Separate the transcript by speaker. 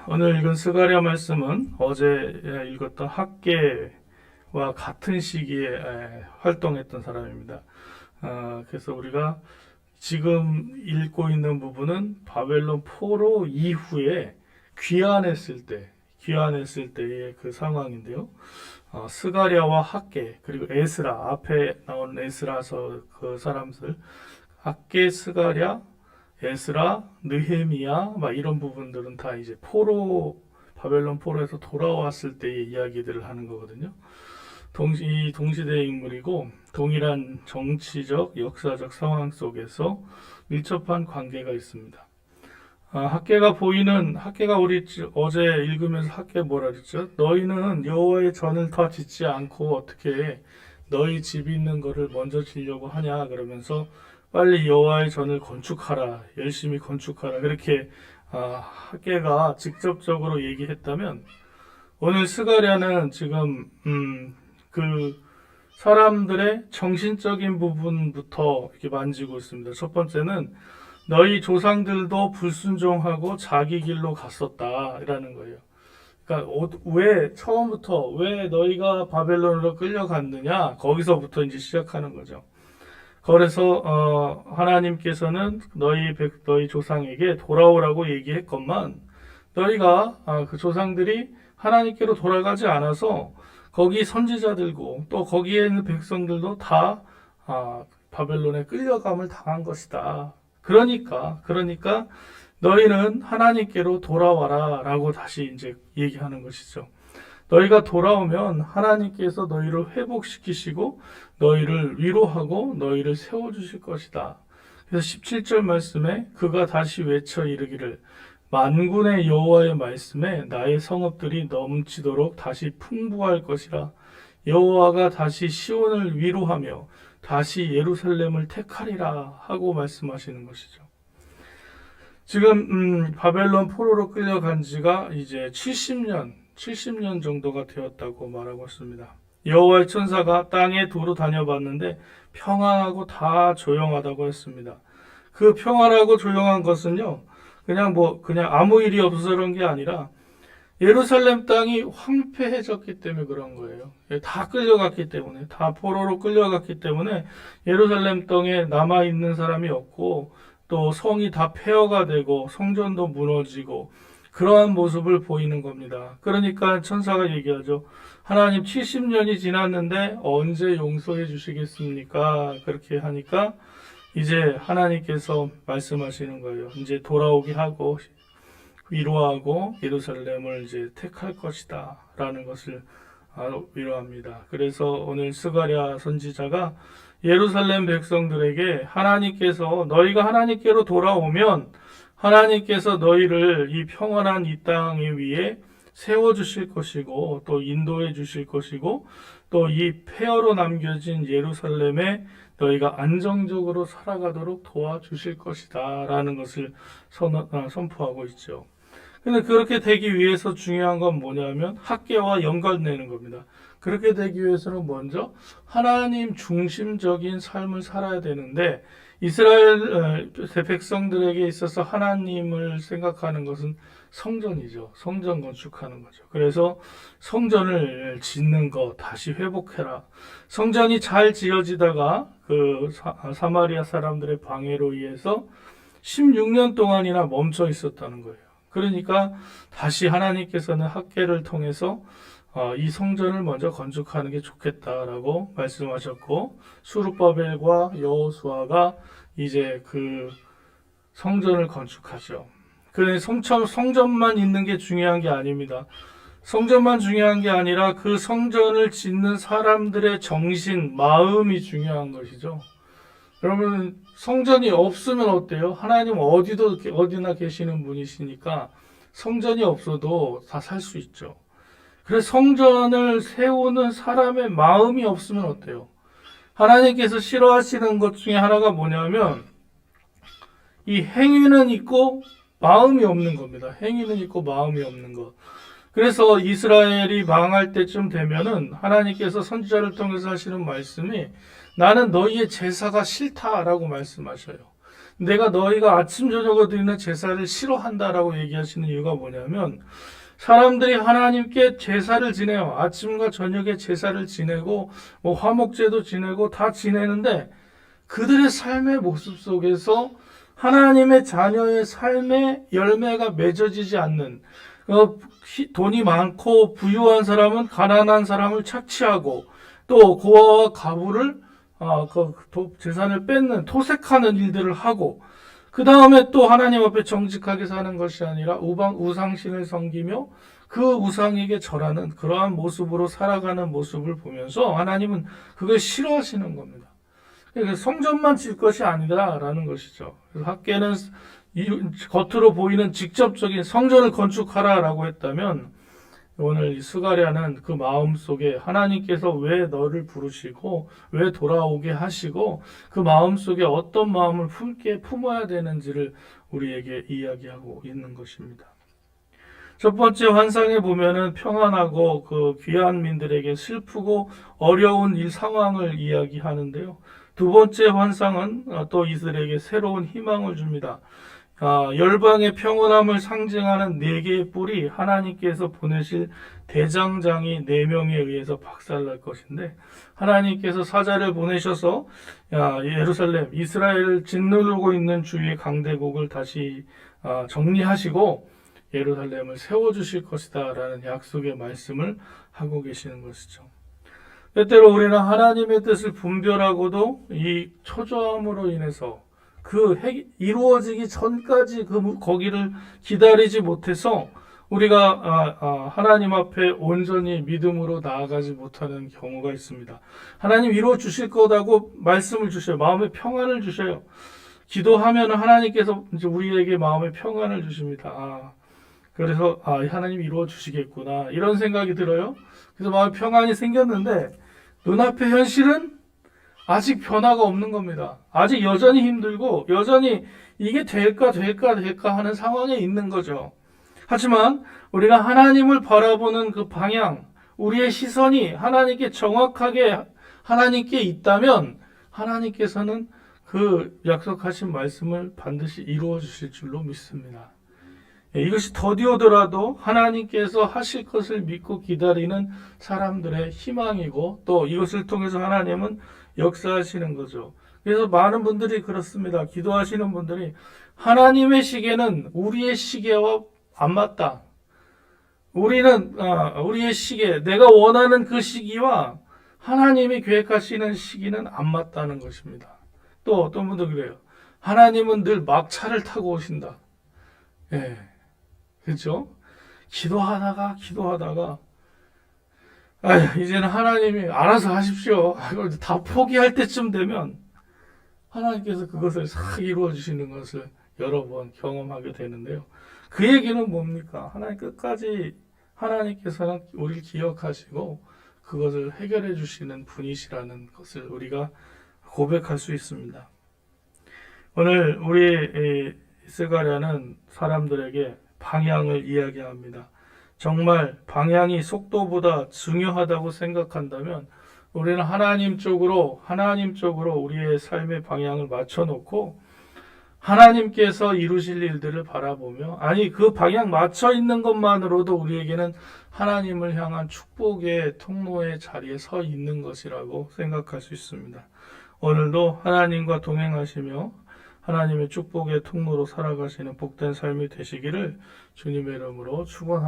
Speaker 1: 오늘 읽은 스가랴 말씀은 어제 읽었던 학개와 같은 시기에 활동했던 사람입니다. 그래서 우리가 지금 읽고 있는 부분은 바벨론 포로 이후에 귀환했을 때의 그 상황인데요. 스가랴와 학개 그리고 에스라 앞에 나온 에스라서 그 사람들 학개, 스가랴, 에스라, 느헤미야 막 이런 부분들은 다 이제 바벨론 포로에서 돌아왔을 때의 이야기들을 하는 거거든요. 동시대의 인물이고 동일한 정치적, 역사적 상황 속에서 밀접한 관계가 있습니다. 학개가 우리 어제 읽으면서 학개 뭐라 그랬죠? 너희는 여호와의 전을 더 짓지 않고 어떻게 너희 집 있는 거를 먼저 지려고 하냐 그러면서 빨리 여호와의 전을 건축하라, 열심히 건축하라. 그렇게 학개가 직접적으로 얘기했다면 오늘 스가랴는 지금 그 사람들의 정신적인 부분부터 이렇게 만지고 있습니다. 첫 번째는 너희 조상들도 불순종하고 자기 길로 갔었다라는 거예요. 그러니까 왜 너희가 바벨론으로 끌려갔느냐? 거기서부터 이제 시작하는 거죠. 그래서 하나님께서는 너희 조상에게 돌아오라고 얘기했건만 너희가 그 조상들이 하나님께로 돌아가지 않아서 거기 선지자들고 또 거기에 있는 백성들도 다 바벨론에 끌려감을 당한 것이다. 그러니까 너희는 하나님께로 돌아와라라고 다시 이제 얘기하는 것이죠. 너희가 돌아오면 하나님께서 너희를 회복시키시고 너희를 위로하고 너희를 세워주실 것이다. 그래서 17절 말씀에 그가 다시 외쳐 이르기를 만군의 여호와의 말씀에 나의 성읍들이 넘치도록 다시 풍부할 것이라. 여호와가 다시 시온을 위로하며 다시 예루살렘을 택하리라 하고 말씀하시는 것이죠. 지금 바벨론 포로로 끌려간 지가 이제 70년 정도가 되었다고 말하고 있습니다. 여호와의 천사가 땅에 두루 다녀봤는데 평안하고 다 조용하다고 했습니다. 그 평안하고 조용한 것은요, 그냥 아무 일이 없어서 그런 게 아니라 예루살렘 땅이 황폐해졌기 때문에 그런 거예요. 다 끌려갔기 때문에, 다 포로로 끌려갔기 때문에 예루살렘 땅에 남아있는 사람이 없고 또 성이 다 폐허가 되고 성전도 무너지고 그러한 모습을 보이는 겁니다. 그러니까 천사가 얘기하죠. 하나님 70년이 지났는데 언제 용서해 주시겠습니까? 그렇게 하니까 이제 하나님께서 말씀하시는 거예요. 이제 돌아오게 하고 위로하고 예루살렘을 이제 택할 것이다 라는 것을 위로합니다. 그래서 오늘 스가랴 선지자가 예루살렘 백성들에게 하나님께서 너희가 하나님께로 돌아오면 하나님께서 너희를 이 평안한 이 땅 위에 세워주실 것이고 또 인도해 주실 것이고 또 이 폐허로 남겨진 예루살렘에 너희가 안정적으로 살아가도록 도와주실 것이다 라는 것을 선포하고 있죠. 근데 그렇게 되기 위해서 중요한 건 뭐냐면 학개와 연관되는 겁니다. 그렇게 되기 위해서는 먼저 하나님 중심적인 삶을 살아야 되는데 이스라엘 백성들에게 있어서 하나님을 생각하는 것은 성전이죠. 성전 건축하는 거죠. 그래서 성전을 짓는 거 다시 회복해라. 성전이 잘 지어지다가 그 사마리아 사람들의 방해로 의해서 16년 동안이나 멈춰 있었다는 거예요. 그러니까 다시 하나님께서는 학개를 통해서 이 성전을 먼저 건축하는 게 좋겠다라고 말씀하셨고 수르바벨과 여호수아가 이제 그 성전을 건축하죠. 그런데 성전만 있는 게 중요한 게 아닙니다. 성전만 중요한 게 아니라 그 성전을 짓는 사람들의 정신, 마음이 중요한 것이죠. 그러면 성전이 없으면 어때요? 하나님 어디나 계시는 분이시니까 성전이 없어도 다 살 수 있죠. 그래서 성전을 세우는 사람의 마음이 없으면 어때요? 하나님께서 싫어하시는 것 중에 하나가 뭐냐면 이 행위는 있고 마음이 없는 겁니다. 행위는 있고 마음이 없는 것. 그래서 이스라엘이 망할 때쯤 되면은 하나님께서 선지자를 통해서 하시는 말씀이 나는 너희의 제사가 싫다라고 말씀하셔요. 내가 너희가 아침 저녁으로 드리는 제사를 싫어한다라고 얘기하시는 이유가 뭐냐면 사람들이 하나님께 제사를 지내요. 아침과 저녁에 제사를 지내고 뭐 화목제도 지내고 다 지내는데 그들의 삶의 모습 속에서 하나님의 자녀의 삶의 열매가 맺어지지 않는 돈이 많고 부유한 사람은 가난한 사람을 착취하고 또 고아와 과부를 재산을 뺏는 토색하는 일들을 하고 그 다음에 또 하나님 앞에 정직하게 사는 것이 아니라 우상신을 섬기며 그 우상에게 절하는 그러한 모습으로 살아가는 모습을 보면서 하나님은 그걸 싫어하시는 겁니다. 성전만 질 것이 아니다라는 것이죠. 그래서 학계는 겉으로 보이는 직접적인 성전을 건축하라라고 했다면 오늘 스가랴는 그 마음 속에 하나님께서 왜 너를 부르시고 왜 돌아오게 하시고 그 마음 속에 어떤 마음을 품어야 되는지를 우리에게 이야기하고 있는 것입니다. 첫 번째 환상에 보면은 평안하고 그 귀한 민들에게 슬프고 어려운 이 상황을 이야기하는데요. 두 번째 환상은 또 이들에게 새로운 희망을 줍니다. 열방의 평온함을 상징하는 4개의 뿔이 하나님께서 보내실 대장장이 4명에 의해서 박살날 것인데 하나님께서 사자를 보내셔서 예루살렘, 이스라엘을 짓누르고 있는 주위의 강대국을 다시 정리하시고 예루살렘을 세워주실 것이다 라는 약속의 말씀을 하고 계시는 것이죠. 때때로 우리는 하나님의 뜻을 분별하고도 이 초조함으로 인해서 이루어지기 전까지 거기를 기다리지 못해서 우리가 하나님 앞에 온전히 믿음으로 나아가지 못하는 경우가 있습니다. 하나님 이루어 주실 거다고 말씀을 주셔요. 마음의 평안을 주셔요. 기도하면 하나님께서 이제 우리에게 마음의 평안을 주십니다. 그래서 하나님 이루어 주시겠구나 이런 생각이 들어요. 그래서 마음의 평안이 생겼는데 눈앞의 현실은 아직 변화가 없는 겁니다. 아직 여전히 힘들고 여전히 이게 될까 하는 상황에 있는 거죠. 하지만 우리가 하나님을 바라보는 그 방향, 우리의 시선이 하나님께 정확하게 하나님께 있다면 하나님께서는 그 약속하신 말씀을 반드시 이루어 주실 줄로 믿습니다. 이것이 더디오더라도 하나님께서 하실 것을 믿고 기다리는 사람들의 희망이고 또 이것을 통해서 하나님은 역사하시는 거죠. 그래서 많은 분들이 그렇습니다. 기도하시는 분들이 하나님의 시계는 우리의 시계와 안 맞다. 우리의 시계, 내가 원하는 그 시기와 하나님이 계획하시는 시기는 안 맞다는 것입니다. 또 어떤 분도 그래요. 하나님은 늘 막차를 타고 오신다. 예. 그렇죠? 기도하다가 이제는 하나님이 알아서 하십시오. 다 포기할 때쯤 되면 하나님께서 그것을 싹 이루어 주시는 것을 여러 번 경험하게 되는데요. 그 얘기는 뭡니까? 하나님 끝까지 하나님께서는 우리를 기억하시고 그것을 해결해 주시는 분이시라는 것을 우리가 고백할 수 있습니다. 오늘 우리 스가랴는 사람들에게 방향을 이야기합니다. 정말 방향이 속도보다 중요하다고 생각한다면 우리는 하나님 쪽으로 우리의 삶의 방향을 맞춰놓고 하나님께서 이루실 일들을 바라보며 그 방향 맞춰 있는 것만으로도 우리에게는 하나님을 향한 축복의 통로의 자리에 서 있는 것이라고 생각할 수 있습니다. 오늘도 하나님과 동행하시며 하나님의 축복의 통로로 살아가시는 복된 삶이 되시기를 주님의 이름으로 축원합니다.